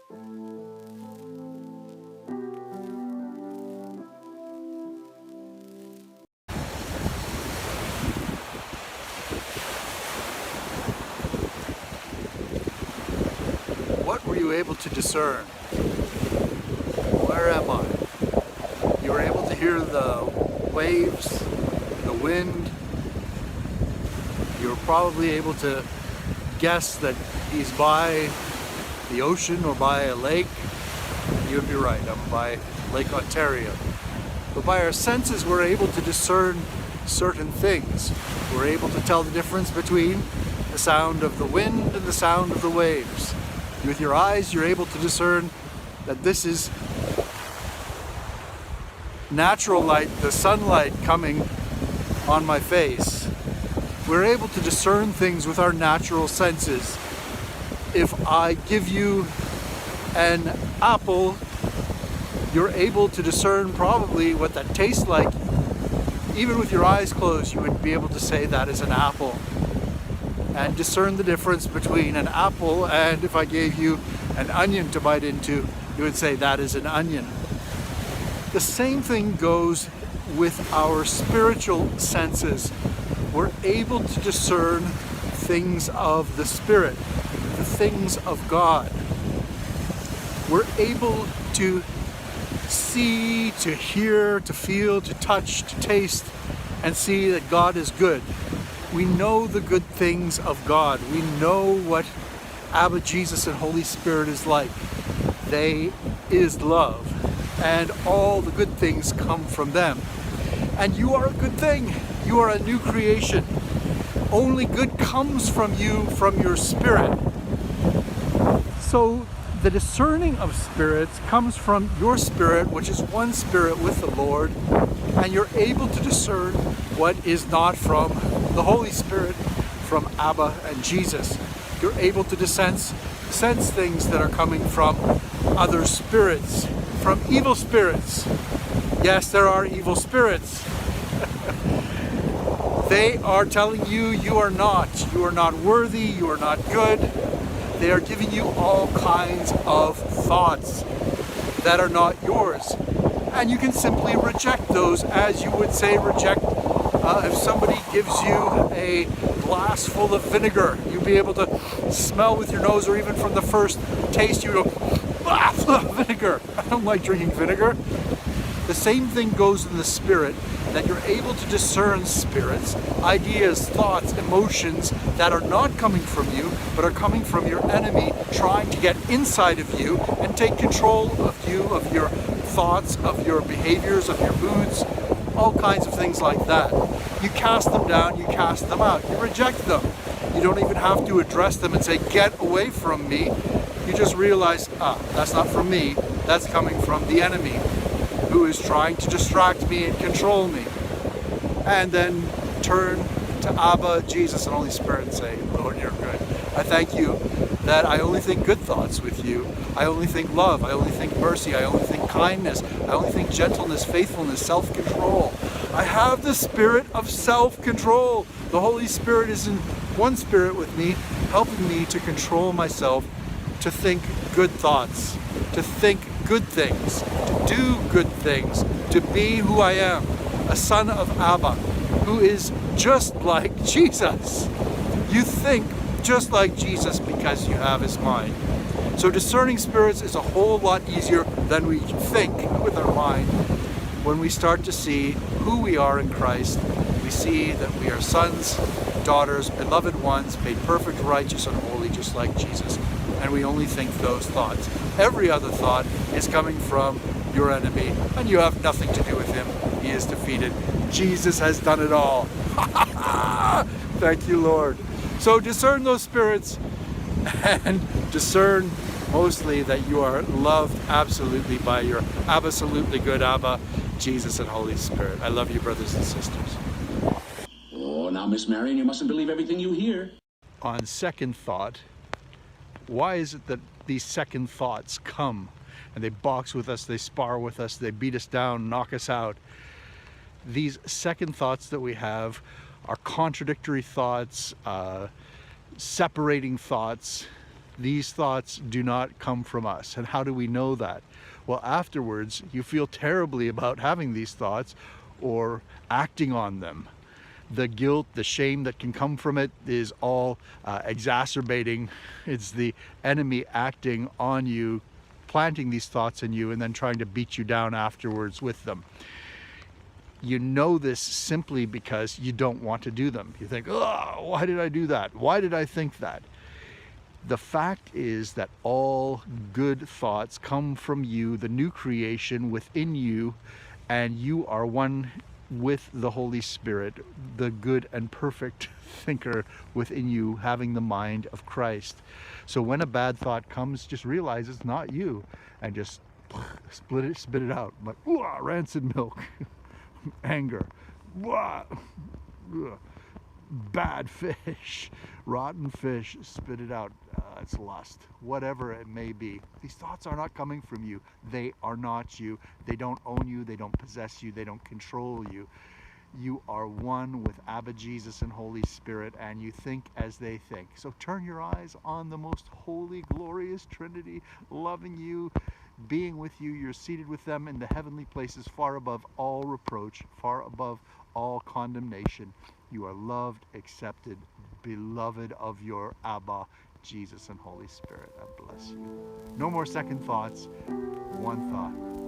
What were you able to discern? Where am I? You were able to hear the waves, the wind. You were probably able to guess that he's by the ocean or by a lake. You would be right, I'm by Lake Ontario. But by our senses, we're able to discern certain things. We're able to tell the difference between the sound of the wind and the sound of the waves. With your eyes, you're able to discern that this is natural light, the sunlight coming on my face. We're able to discern things with our natural senses. If I give you an apple, you're able to discern probably what that tastes like. Even with your eyes closed, you would be able to say that is an apple. And discern the difference between an apple and if I gave you an onion to bite into, you would say that is an onion. The same thing goes with our spiritual senses. We're able to discern things of the Spirit, the things of God. We're able to see, to hear, to feel, to touch, to taste, and see that God is good. We know the good things of God. We know what Abba, Jesus, and Holy Spirit is like. They is love, and all the good things come from them. And you are a good thing. You are a new creation. Only good comes from you, from your spirit. So the discerning of spirits comes from your spirit, which is one spirit with the Lord, and you're able to discern what is not from the Holy Spirit, from Abba and Jesus. You're able to sense things that are coming from other spirits, from evil spirits. Yes, there are evil spirits. They are telling you you are not worthy, you are not good. They are giving you all kinds of thoughts that are not yours. And you can simply reject those, as you would say reject if somebody gives you a glass full of vinegar. You'd be able to smell with your nose, or even from the first taste you go, ah, vinegar. I don't like drinking vinegar. The same thing goes in the spirit, that you're able to discern spirits, ideas, thoughts, emotions that are not coming from you, but are coming from your enemy, trying to get inside of you and take control of you, of your thoughts, of your behaviors, of your moods, all kinds of things like that. You cast them down, you cast them out, you reject them. You don't even have to address them and say, get away from me. You just realize, that's not from me, that's coming from the enemy, who is trying to distract me and control me. And then turn to Abba, Jesus, and Holy Spirit and say, Lord, you're good. I thank you that I only think good thoughts with you. I only think love. I only think mercy. I only think kindness. I only think gentleness, faithfulness, self-control. I have the spirit of self-control. The Holy Spirit is in one spirit with me, helping me to control myself, to think good thoughts, to think good things, to do good things, to be who I am, a son of Abba, who is just like Jesus. You think just like Jesus because you have his mind. So discerning spirits is a whole lot easier than we think with our mind. When we start to see who we are in Christ, we see that we are sons, daughters, beloved ones, made perfect, righteous, and holy, just like Jesus. And we only think those thoughts. Every other thought is coming from your enemy, and you have nothing to do with him. He is defeated. Jesus has done it all. Thank you, Lord. So discern those spirits, and discern mostly that you are loved absolutely by your absolutely good Abba, Jesus, and Holy Spirit. I love you, brothers and sisters. Oh, now, Miss Marion, you mustn't believe everything you hear. On second thought, why is it that these second thoughts come and they box with us, they spar with us, they beat us down, knock us out? These second thoughts that we have are contradictory thoughts, separating thoughts. These thoughts do not come from us. And how do we know that? Well, afterwards, you feel terribly about having these thoughts or acting on them. The guilt, the shame that can come from it is all exacerbating. It's the enemy acting on you, planting these thoughts in you, and then trying to beat you down afterwards with them. You know this simply because you don't want to do them. You think, oh, why did I do that? Why did I think that? The fact is that all good thoughts come from you, the new creation within you, and you are one with the Holy Spirit, the good and perfect thinker within you, having the mind of Christ. So when a bad thought comes, just realize it's not you, and just spit it out, like rancid milk, anger, bad fish, rotten fish, spit it out. It's lust, whatever it may be. These thoughts are not coming from you. They are not you. They don't own you. They don't possess you. They don't control you. You are one with Abba, Jesus, and Holy Spirit, and you think as they think. So turn your eyes on the most holy, glorious Trinity, loving you, being with you. You're seated with them in the heavenly places, far above all reproach, far above all condemnation. You are loved, accepted, beloved of your Abba, Jesus, and Holy Spirit. I bless you. No more second thoughts. One thought.